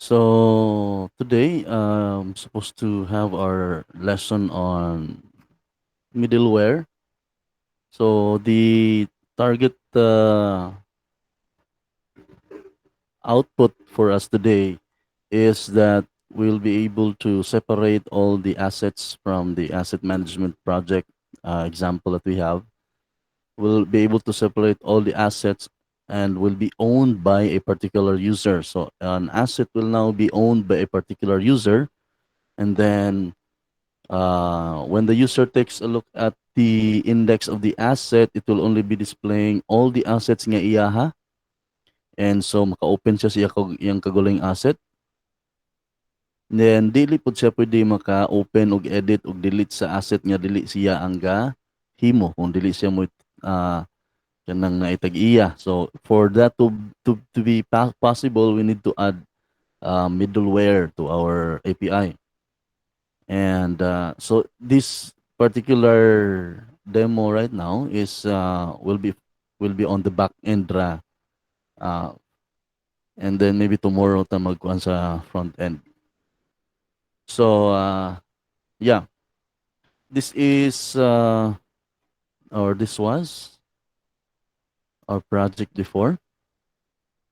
So today, supposed to have our lesson on middleware. So the target output for us today is that we'll be able to separate all the assets from the asset management project example that we have. We'll be able to separate all the assets and will be owned by a particular user. So an asset will now be owned by a particular user, and then when the user takes a look at the index of the asset, it will only be displaying all the assets nga iya ha. And so maka-open siya siya iyang kagulong asset. Then dili pud siya pwede maka-open og edit og delete sa asset nga dili siya ang himo kung dili siya mo kanang naitag iya. So for that to be possible, we need to add middleware to our API. And so this particular demo right now is will be on the back end uh, and then maybe tomorrow ta magkuan sa front end. So yeah, this is or this was our project before.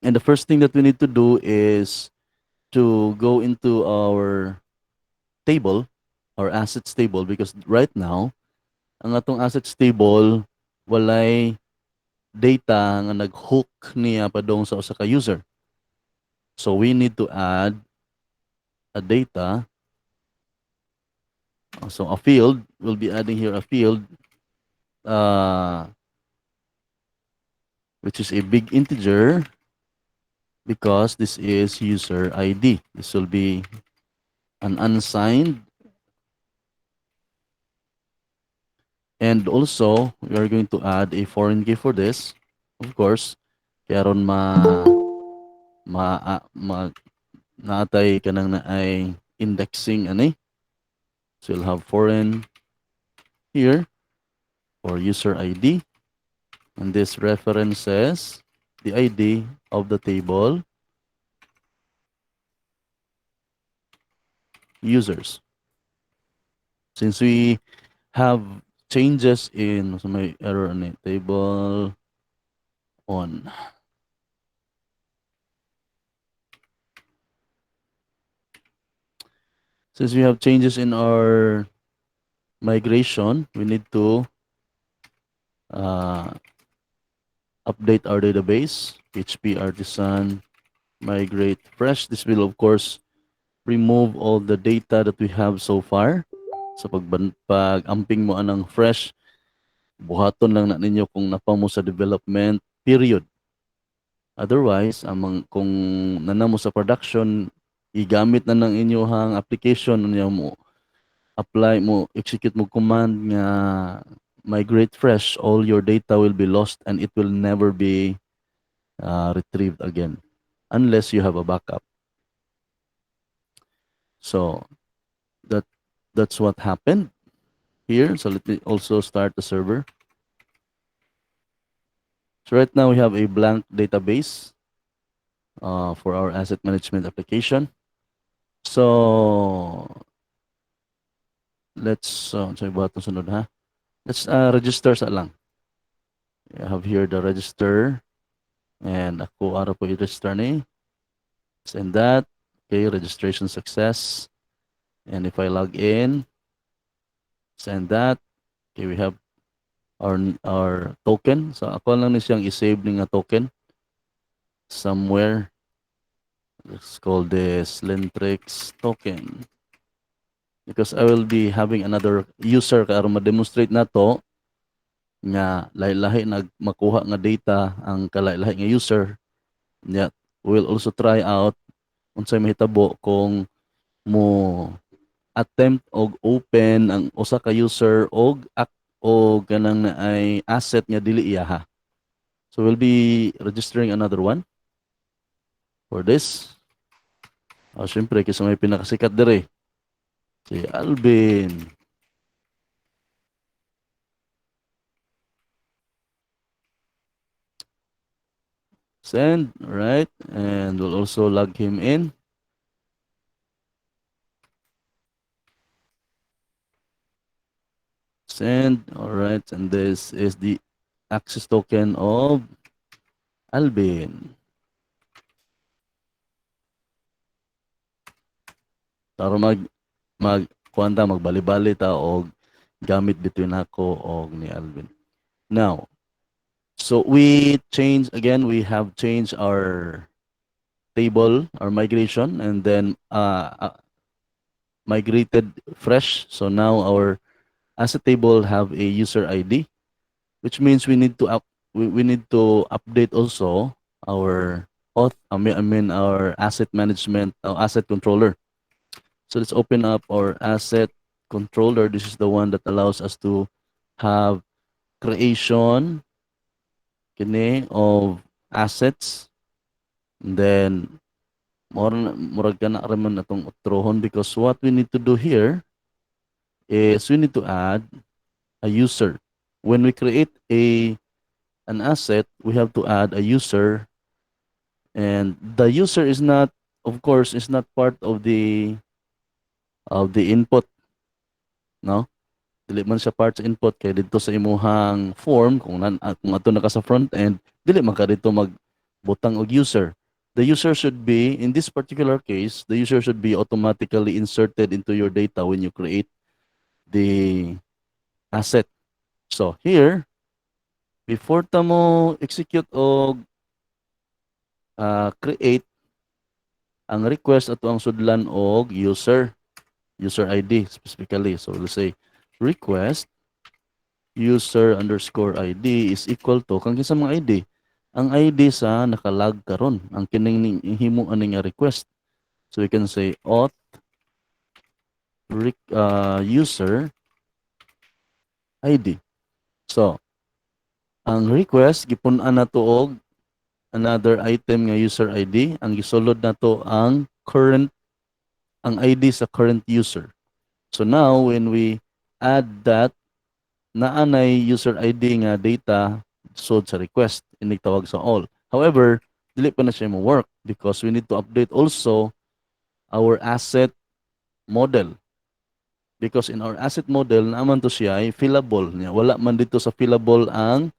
And the first thing that we need to do is to go into our table, our assets table, because right now ang atong assets table walay data nga nag-hook niya padong sa usa ka user. So we need to add a data. So a field, we'll be adding here a field uh, which is a big integer because this is user ID. This will be an unsigned. And also, we are going to add a foreign key for this. Of course, kaya ron naatay kanang na ay indexing ani. So you'll have foreign here for user ID. And this references the ID of the table users. Since we have changes in so may error on it, table on. Since we have changes in our migration, we need to uh, update our database, PHP artisan, migrate fresh. This will, of course, remove all the data that we have so far. So pag-amping mo anang fresh, buhaton lang na ninyo kung napa mo sa development period. Otherwise, kung nanamo sa production, igamit na ng inyong application, mo apply mo, execute mo command nga migrate fresh, all your data will be lost and it will never be retrieved again unless you have a backup. So that's what happened here. So let me also start the server. So right now we have a blank database for our asset management application. So let's sorry buhat ng sunod ha. Let's register sa lang. I have here the register and ako ara po i-register ni. Send that. Okay, registration success. And if I log in, send that. Okay, we have our token. So ako lang ni siyang i-save ni nga token somewhere. Let's call this Lentrix token. Because I will be having another user karon ma-demonstrate na to nga lahi-lahi makuha nga data ang kalahi-lahi nga user. Yeah, we'll also try out unsay mahitabo kung mo attempt og open ang usa ka user og kanang na ay asset nga dili iyaha. So we'll be registering another one for this. Syempre kasi may pinakasikat dire. Si Alvin. Send, right? And we'll also log him in. send. All right, and this is the access token of Alvin. Para kuanta magbali-bali ta og gamit between ako og ni Alvin. Now, so we change again, we have changed our table, our migration, and then migrated fresh. So now our asset table have a user ID, which means we need to update also our I mean our asset management, our asset controller. So let's open up our asset controller. This is the one that allows us to have creation kini of assets. And then murag ka na raman atong utrohon, because what we need to do here is we need to add a user. When we create an asset, we have to add a user, and the user is not, of course, is not part of the input, no? Dili man siya part sa input, kay dito sa imuhang form kung ato naka sa front end, dili man ka dito magbutang og user. The user should be, in this particular case, the user should be automatically inserted into your data when you create the asset. So here, before ta mo execute o create, ang request ato ang sudlan og user ID specifically. So let's say request user underscore ID is equal to kang kinsa mga ID. Ang ID sa nakalag karon, ang kining himo ani nga request. So we can say auth user ID. So ang request gipun-an nato og another item nga user ID. Ang gisulod nato ang ID sa current user. So now when we add that, naanay user ID nga data sud sa request, inigtawag sa all. However, dili pa na siya mo work because we need to update also our asset model. Because in our asset model, naman to siya ay fillable niya. Wala man dito sa fillable ang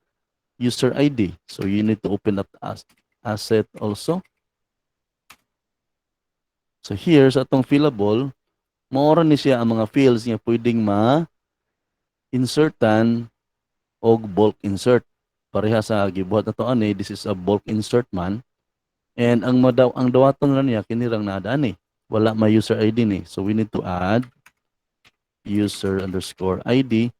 user ID. So you need to open up asset also. So here sa atong fillable, maura ni siya ang mga fields niya pwedeng ma-insertan og bulk insert. Pareha sa gibuhat na to ani, this is a bulk insert man. And ang dawaton na niya kinirang naadaan ni. Wala ma user ID ni. So we need to add user underscore ID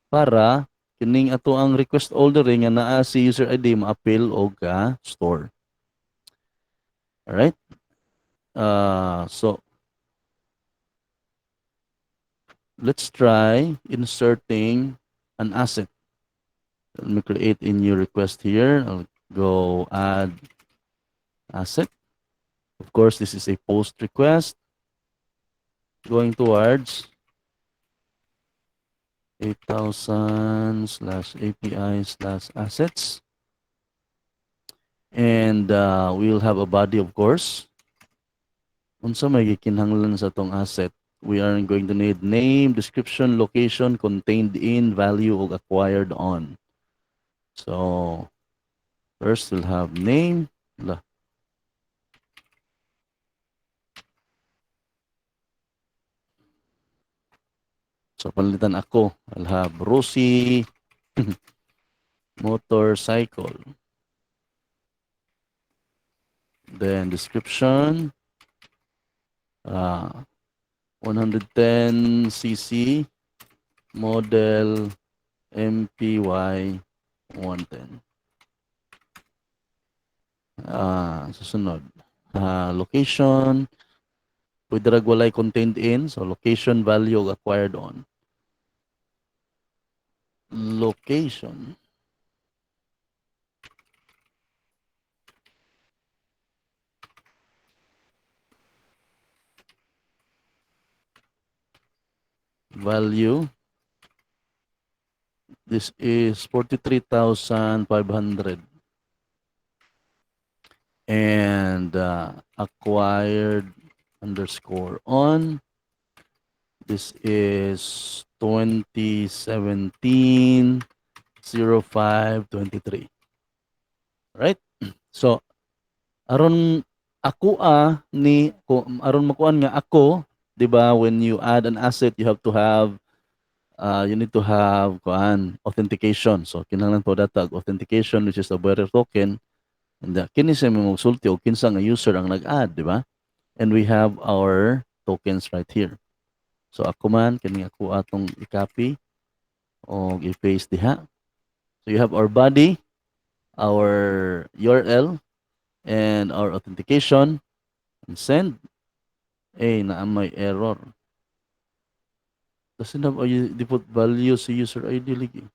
para kining ato ang request ordering nga naa si user ID ma-appeal o ka store. Alright? So let's try inserting an asset. Let me create a new request here. I'll go add asset. Of course, this is a post request going towards 8000/API/assets. And we'll have a body, of course. Unsa may gikinahanglan sa tong asset? We are going to need name, description, location, contained in, value, o acquired on. So, first we'll have name. So, palitan ako. I'll have Rosie motorcycle. Then, description. 110cc model MPY 110. Susunod. Location. Pwede walay contained in. So, location, value, acquired on. Location. Value. This is 43,500. And acquired underscore on. This is 2017-05-23. Right? So, aron ako ni aron makuan nga ako, 'di ba, when you add an asset, you need to have kuan authentication. So, kinahanglan po data authentication, which is the bearer token, and kini sa mga sulti o kinsa nga user ang nag-add, di ba? And we have our tokens right here. So ako man kini ako atong i-copy o i-paste diha. So you have our body, our URL, and our authentication, and send. Na may error. Doesn't have a default value si user ID lagi.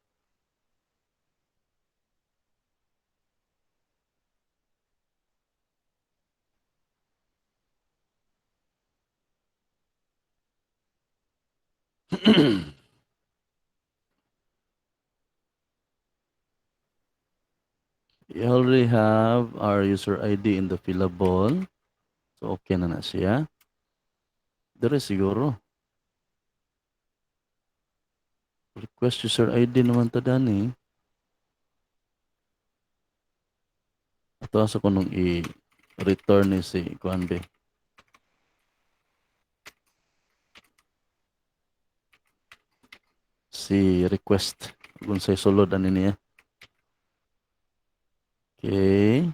We already have our user ID in the fillable. So okay na siya. Dire siguro. Request user ID naman ta dani. Ito sa kunong i-return ni si Kuanbe. Si request. Kung say sulod ani niya. Okay.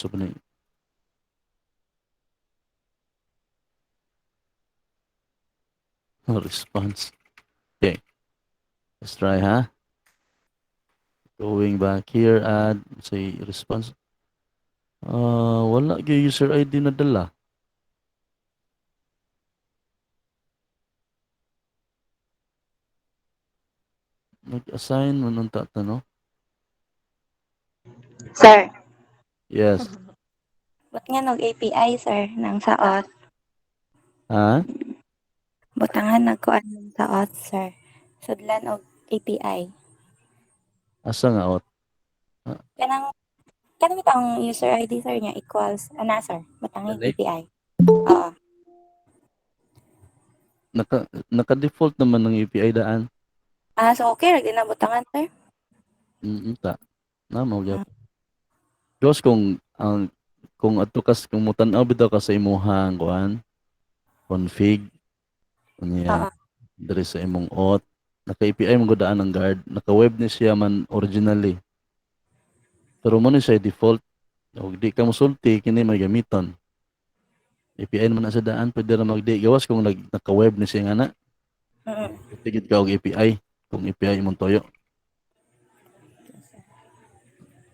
So pa response. Okay. Let's try ha. Going back here add say response. Wala gyud user ID na dala. Nag-assign man unta ta no? Sir, Yes. ba't nga nag-API, sir, nang sa auth? Ha? Butangan nagkuan ng sa auth, sir. Sudlan og API. Asa nga out? Kanang kanang bitang user ID, sir, niya equals, sir, butangin Dali. API. Oo. Naka-default naman ng API daan. So okay, ra din na butangan, sir? Ta. Na mao gyud. Mm. Diyos kung adto kas kung mutan-aw bitaw ka sa imuhang kuan config Oo. unya diri sa imong auth naka-API man gud daan ang guard naka-web ni siya man originally pero mo ni siya default og di ka mosulti kini may gamiton API naman na sa daan pwede ra magdi gawas kung naka-web ni siya nga na Mm. tigid ka og API kung API imong toyo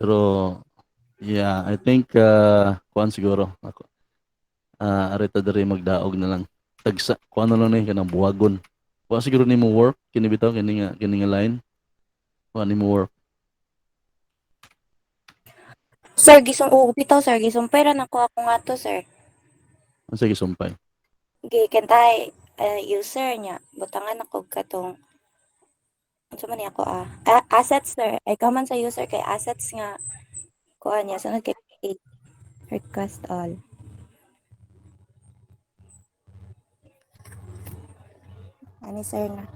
pero yeah I think kuan siguro ako arita diri magdaog na lang tagsa kuan na lang ni kanang buwagon wa siguro nimo work kini bitaw kini nga line wa nimo work Sir, bitaw, sir, gisumpay ra nako ako nga to, sir. unsa gisumpay Gikantay, user niya, butangan ako katong, unsa man ni ako, assets, sir. Ay, kaman sa user kay assets nga, kuan niya, sunod kay request all. Ani, sir, na.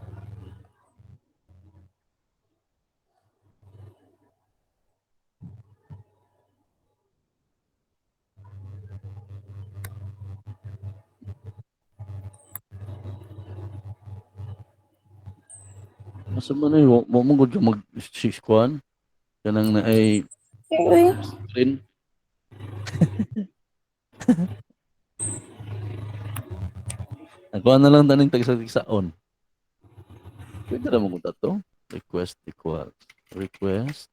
asa man ay mo mo gud ka mag six kuan kanang na ay Sir, uy. screen kuan na lang taning tagsa on pwede ra mo gud ato request equals request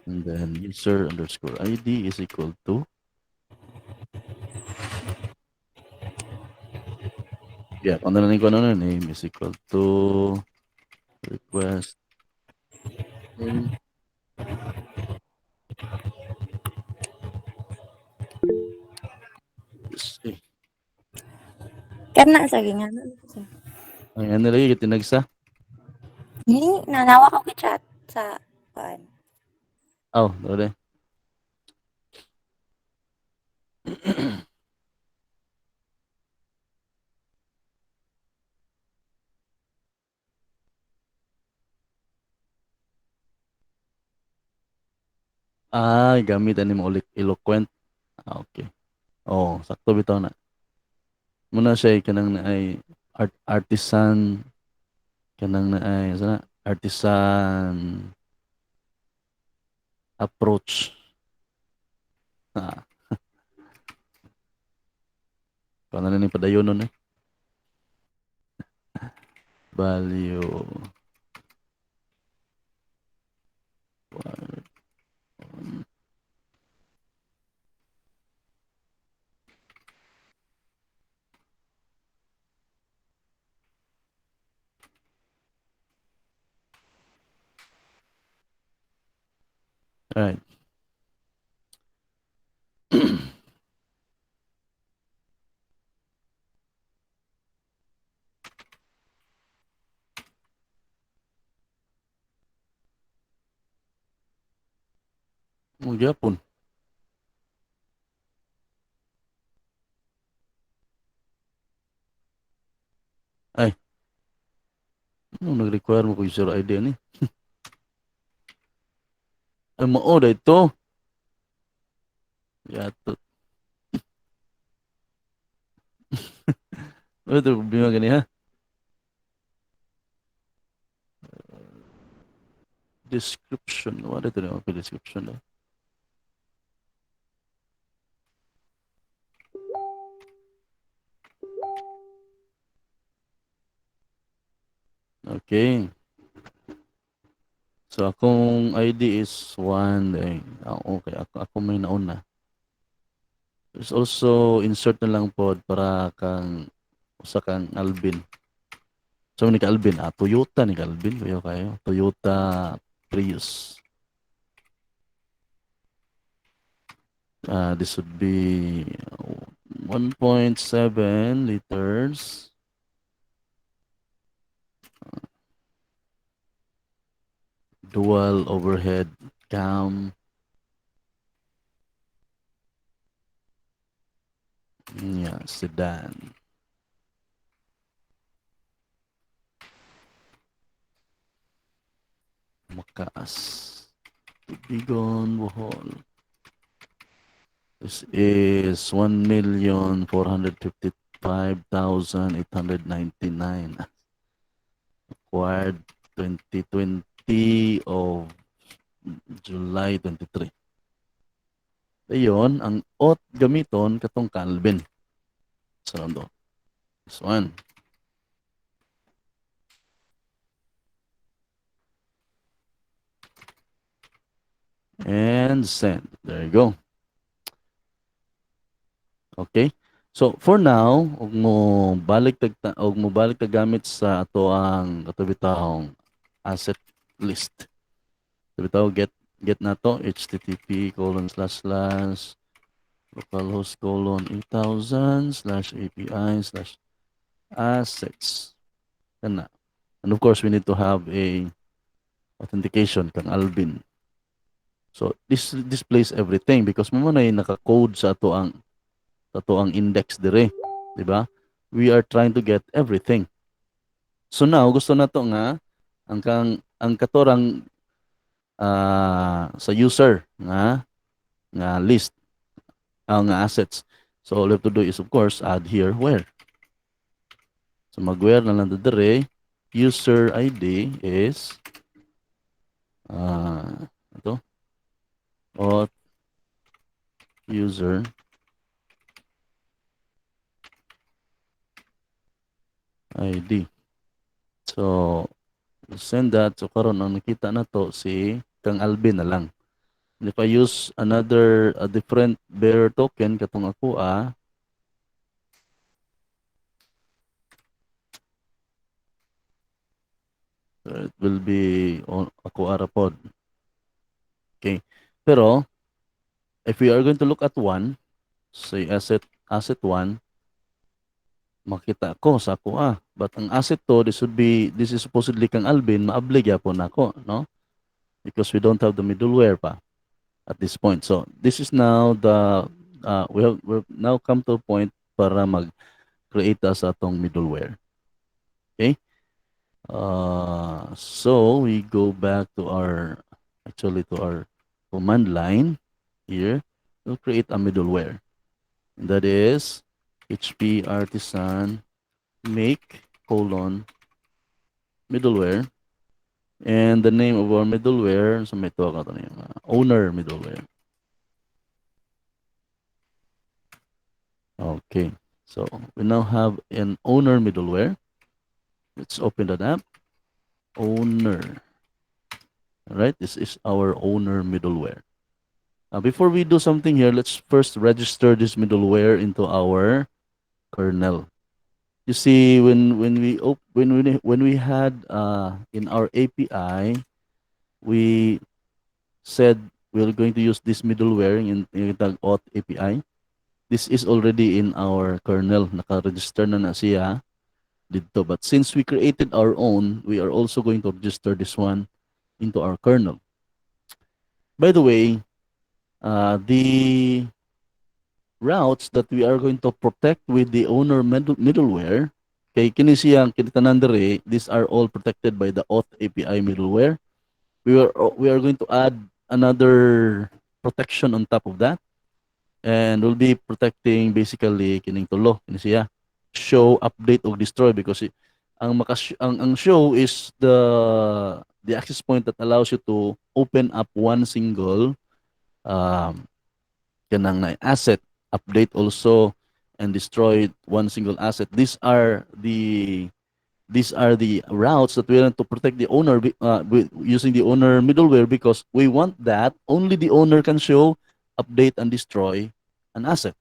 and then user underscore ID is equal to yeah kung na lang ko na name is equal to request name is Kana, sir, gingano, sir. ang ano lagi kitinagsa Hindi, nanawa ko chat sa, kuan. dole Gamit ani mo ulit eloquent. Okay. Oh, sakto bitaw na. Muna siya kanang na ay artisan kanang na ay sana artisan approach. Ah, paano na ni padayon nun eh? Value. Right. Magyapon. Ay, ano nag-require mo ko user ID ni? Ay, mao da ito. Yato. Ano ito problema gani ha? Description. What ito na ako description na? Okay. So, akong ID is 1. Okay, ako may nauna. There's also insert na lang pod para kang usa kang Alvin. So, ni ka Alvin. Toyota ni ka Alvin. Kayo. Toyota Prius. This would be 1.7 liters. Dual overhead cam. Yeah, sedan. Makaas. Tubigon, Bohol. This is 1,455,899. Acquired 2020 of July 23. Ayon, ang ot gamiton katong Calvin. Sa rondo. This one. And send. There you go. Okay? So for now, og mo balik tag gamit sa ato ang katubitahong asset list. Bitaw get nato http://localhost:8000/API/assets. Kana. And of course, we need to have a authentication kang Alvin. So this displays everything because mo na naka-code sa ato ang index dire, di ba? We are trying to get everything. So now gusto nato nga ang katorang sa user nga list nga assets. So all we have to do is of course add here where. So mag-where na lang dire user ID is ito auth user ID. So send that. So karon ang nakita na to si kang Alvin na lang. And if I use a different bearer token katong ako it will be on ako arapod. Okay. Pero if we are going to look at one, say asset 1, makita ko sa ako But ang asset to, this is supposedly kang Alvin, maabli gyapon nako, no? Because we don't have the middleware pa at this point. So this is now we've now come to a point para mag-create sa atong middleware. Okay? So we go back to our command line here, we'll create a middleware. And that is HP artisan make colon middleware. And the name of our middleware, so may tuwa ka ito na owner middleware. Okay, so we now have an owner middleware. Let's open that app. Owner. All right, this is our owner middleware. Before we do something here, let's first register this middleware into our kernel. You see, when we had in our API, we said we're going to use this middleware in the auth API. This is already in our kernel. Naka-register na siya dito. But since we created our own, we are also going to register this one into our kernel. By the way, the routes that we are going to protect with the owner middleware, kay kini siyang kinitanan dere, these are all protected by the auth API middleware. We are going to add another protection on top of that, and we'll be protecting basically kining tulo kini siya show, update, or destroy, because ang show is the access point that allows you to open up one single kanang na asset, update also, and destroy one single asset. These are the routes that we want to protect the owner using the owner middleware, because we want that only the owner can show, update, and destroy an asset.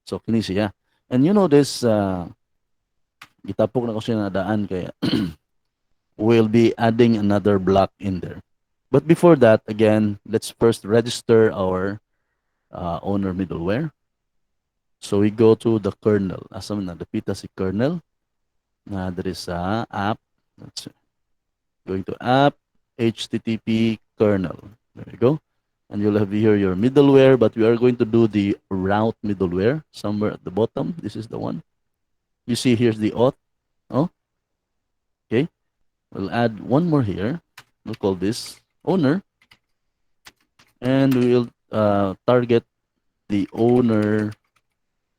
So kini siya. And you know this, gitapok na ko siya na daan, kaya we'll be adding another block in there. But before that, again, let's first register our owner middleware. So we go to the kernel. Asa man na dapita si kernel. Na there is a app. Let's going to app http kernel. There you go. And you'll have here your middleware, but we are going to do the route middleware somewhere at the bottom. This is the one. You see here's the auth. Oh, okay. We'll add one more here. We'll call this owner. And we'll target the owner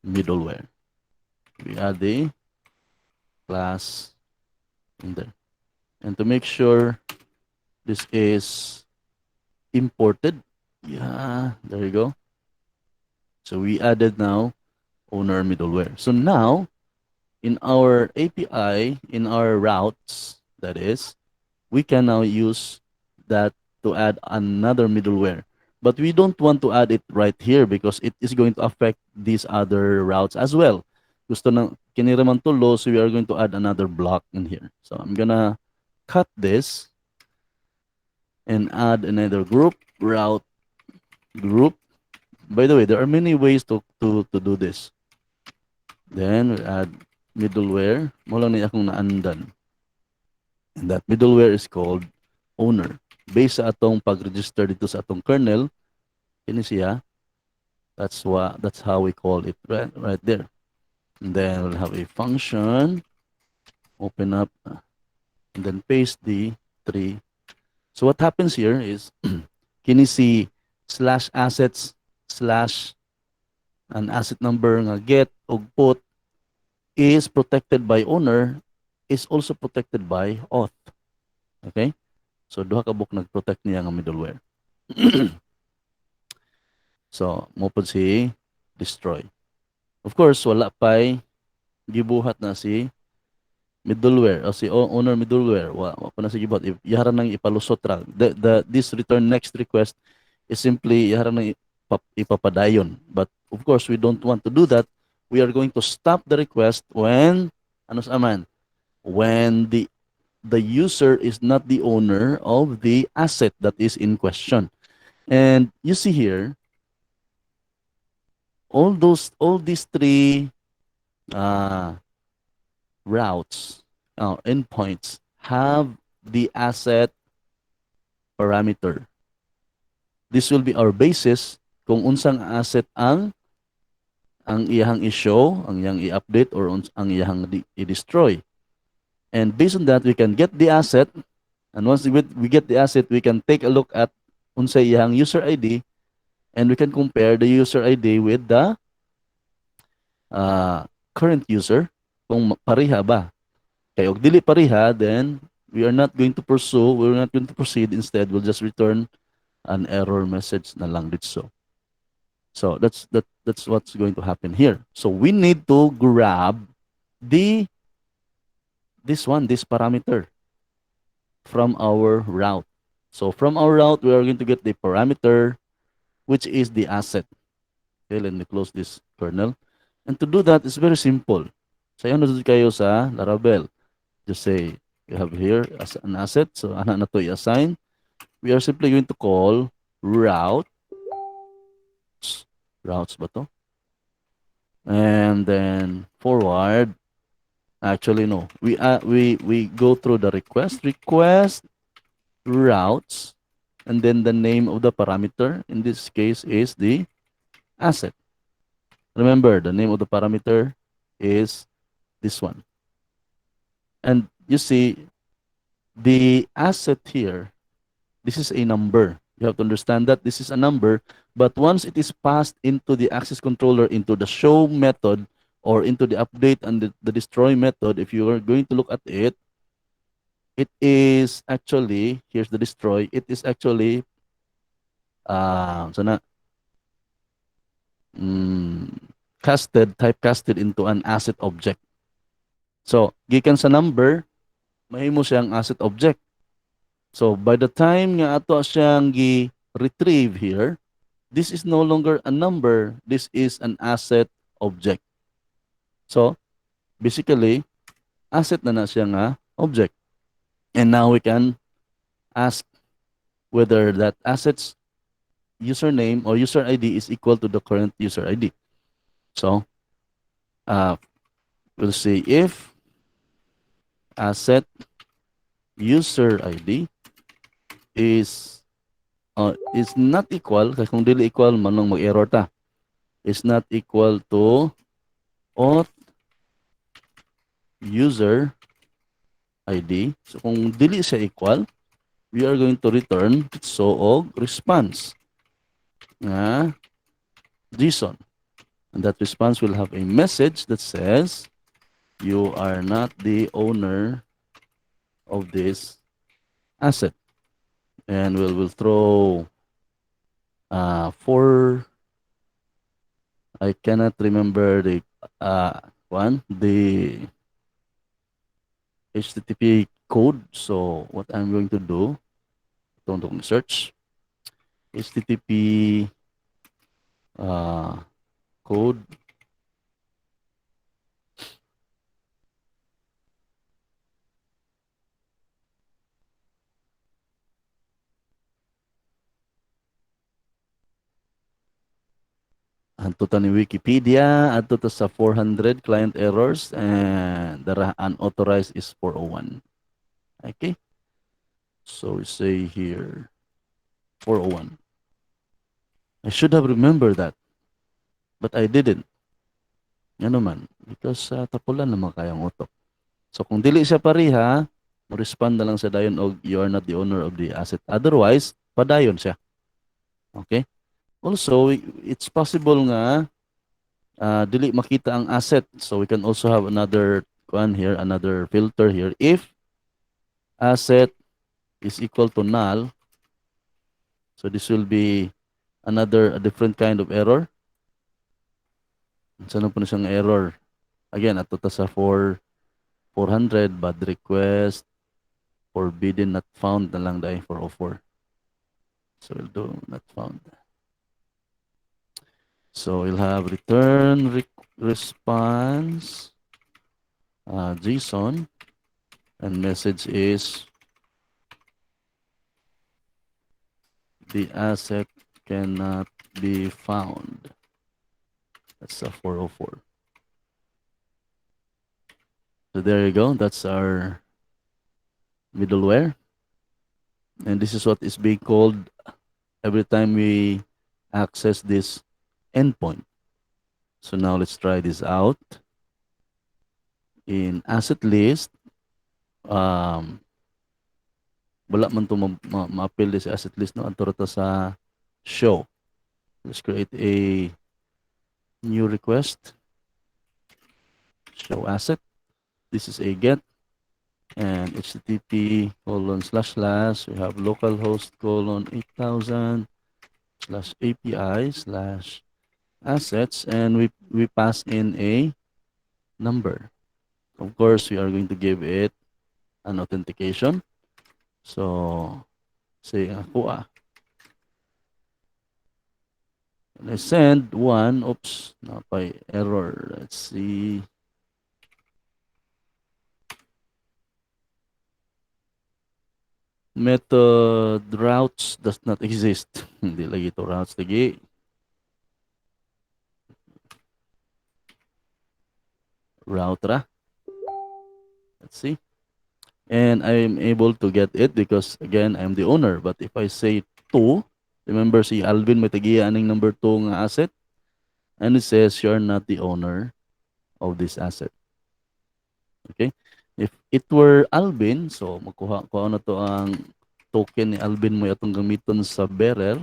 middleware. We add the class in there. And to make sure this is imported, yeah, there you go. So we added now owner middleware. So now in our API, in our routes, that is, we can now use that to add another middleware. But we don't want to add it right here because it is going to affect these other routes as well. Gusto na kiniraman tulo, so we are going to add another block in here. So I'm gonna cut this and add another group, route group. By the way, there are many ways to do this. Then we add middleware. Mo lang ni akong naandan. And that middleware is called owner. Based sa atong pag-register dito sa atong kernel, ini siya. That's how we call it right there. And then we'll have a function. Open up and then paste the 3. So what happens here is kini si /assets/ an asset number nga get o put is protected by owner, is also protected by auth. Okay? So duha ka book nag-protect niya nga middleware. So mo pod si destroy. Of course, wala pay gibuhat na si middleware o si owner middleware. Wa pa na si gibuhat. Yaharan nang ipalusot ra. This return next request is simply yaharan nang ipapadayon. But of course, we don't want to do that. We are going to stop the request when when the user is not the owner of the asset that is in question. And you see here, all these 3 routes, endpoints have the asset parameter. This will be our basis kung unsang asset ang iyahang i-show, ang iyang i-update, or ang iyahang i-destroy. And based on that, we can get the asset. And once we get the asset, we can take a look at unsay iyang user ID, and we can compare the user ID with the current user kung pareha ba. Kaya og dili pareha, then we are not going to pursue, we're not going to proceed. Instead, we'll just return an error message na lang dito. So that's what's going to happen here. So we need to grab the this parameter from our route. So from our route, we are going to get the parameter, which is the asset. Okay, let me close this kernel. And to do that, it's very simple. Sayo na kayo sa Laravel. Just say, you have here as an asset. So ana na to i-assign. We are simply going to call routes. Routes ba to? And then forward. Actually, no. We go through the request routes, and then the name of the parameter. In this case is the asset. Remember, the name of the parameter is this one. And you see, the asset here, this is a number. You have to understand that this is a number, but once it is passed into the access controller, into the show method, or into the update and the destroy method, if you are going to look at it, it is actually, here's the destroy, it is actually, sana, mm, typecasted into an asset object. So, gikan sa number, mahimo siyang asset object. So, by the time nga ato siyang retrieve here, this is no longer a number, this is an asset object. So, basically, asset na siya nga object. And now we can ask whether that asset's username or user ID is equal to the current user ID. So, we'll say if asset user ID is not equal, kasi kung dili equal, manong mag-error ta, is not equal to auth user ID. So, kung dili siya equal, we are going to return so og response nga JSON. And that response will have a message that says, you are not the owner of this asset. And we'll throw four, I cannot remember the the HTTP code. So what I'm going to do, don't search HTTP code. Anto ta ni Wikipedia, ato ta sa 400 client errors, and the unauthorized is 401. Okay? So we say here 401. I should have remembered that, but I didn't. Yan naman, because tapulan naman kayang utok. So kung dili siya pareha, mo-respond na lang sa dayon og you are not the owner of the asset. Otherwise, padayon siya. Okay? Also, it's possible nga dili makita ang asset. So we can also have another one here, another filter here. If asset is equal to null, so this will be a different kind of error. Saan po na siyang error? Again, ato ta sa 400, bad request, forbidden, not found na lang dahil 404. So we'll do not found. So we'll have return response JSON, and message is the asset cannot be found. That's a 404. So there you go. That's our middleware. And this is what is being called every time we access this endpoint. So now let's try this out. In asset list, wala man to ma-appeal sa asset list no adto ta sa show. Let's create a new request, show asset. This is a get, and http colon slash slash we have localhost colon 8000 slash API slash assets, and we pass in a number. Of course, we are going to give it an authentication. So say ako when I send one, oops, napay error. Let's see. Method routes does not exist. Hindi lagi to routes lagi. Route ra. Let's see. And I'm able to get it because again, I'm the owner. But if I say 2, remember si Alvin may tagiya aning number 2 nga asset, and it says you're not the owner of this asset. Okay? If it were Alvin, so makuha ko na to ang token ni Alvin mo atong gamiton sa bearer,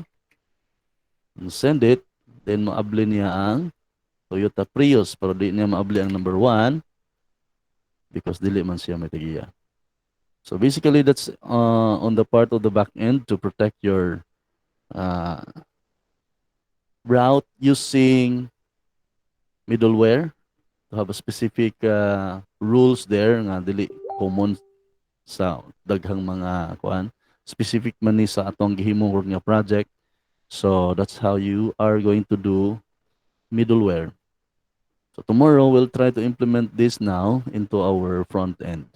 send it, then maabli niya ang Toyota Prius, pero di niya maabli ang number 1 because dili man siya may tagiya. So basically, that's on the part of the back end to protect your uh, route using middleware to have a specific rules there nga dili common sa daghang mga kuan specific man ni sa atong gihimo nga project. So that's how you are going to do middleware. So tomorrow we'll try to implement this now into our front end.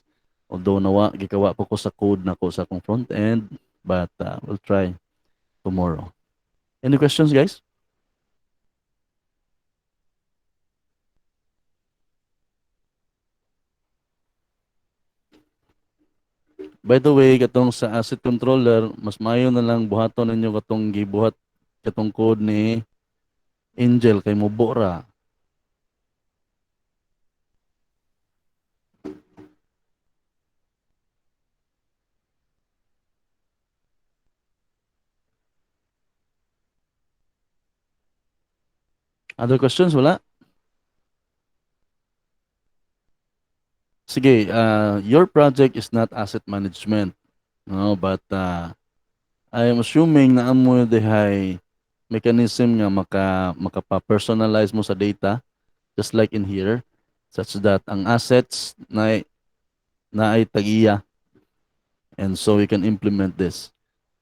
Although nawa gikawa pa ko sa code nako sa akong front end, but we'll try tomorrow. Any questions, guys? By the way, katong sa asset controller, mas mayo na lang buhaton ninyo katong gibuhat katong code ni Angel kay mubora. Other questions? Wala? Sige, your project is not asset management. No, but I am assuming na amo dehay mechanism nga makapa-personalize mo sa data just like in here such that ang assets na ay tagiya, and so we can implement this.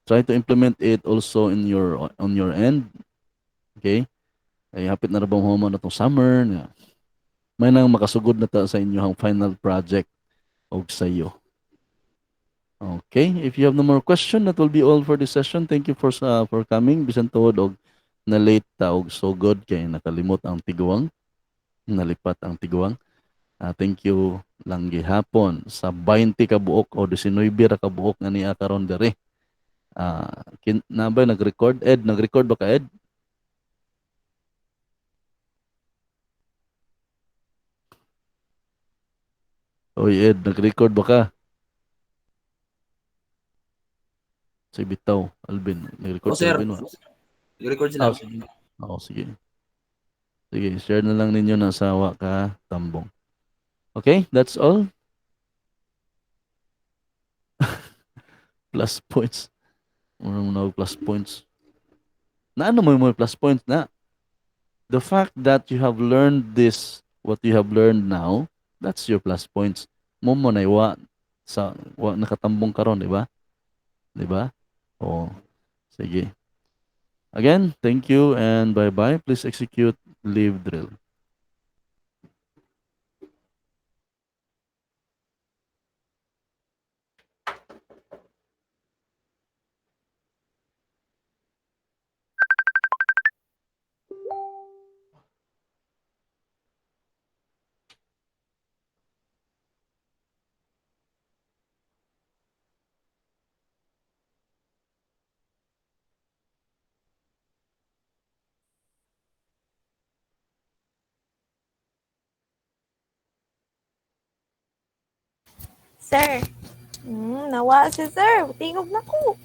Try to implement it also in your on your end. Okay? Ay hapit na ra ba mo na tong summer nga. May nang makasugod na ta sa inyong final project og sayo. Okay, if you have no more question, that will be all for this session. Thank you for coming. Bisan tuod og na late ta og so good kay nakalimot ang tiguang, nalipat ang tiguang. Thank you lang gihapon sa 20 ka buok o 19 ra ka buok nga niya karon dere. Na ba nag-record? Ed, nag-record ba ka, Ed? Oy, Ed, nag-record ba ka? Si Bitaw, Alvin. O Nag-record ka, sir, Alvin, wa? i-record sila. Sige. Sige. Sige, share na lang ninyo na asawa ka, tambong. Okay, that's all. Plus points. Muna muna plus points. Na ano mo yung plus points na? The fact that you have learned this, what you have learned now, that's your plus points. Mo mo na iwa sa nakatambong karon, di ba? Di ba? Oh, sige. Again, thank you and bye-bye. Please execute leave drill. Sir, Nawa si sir. Tingog na ko.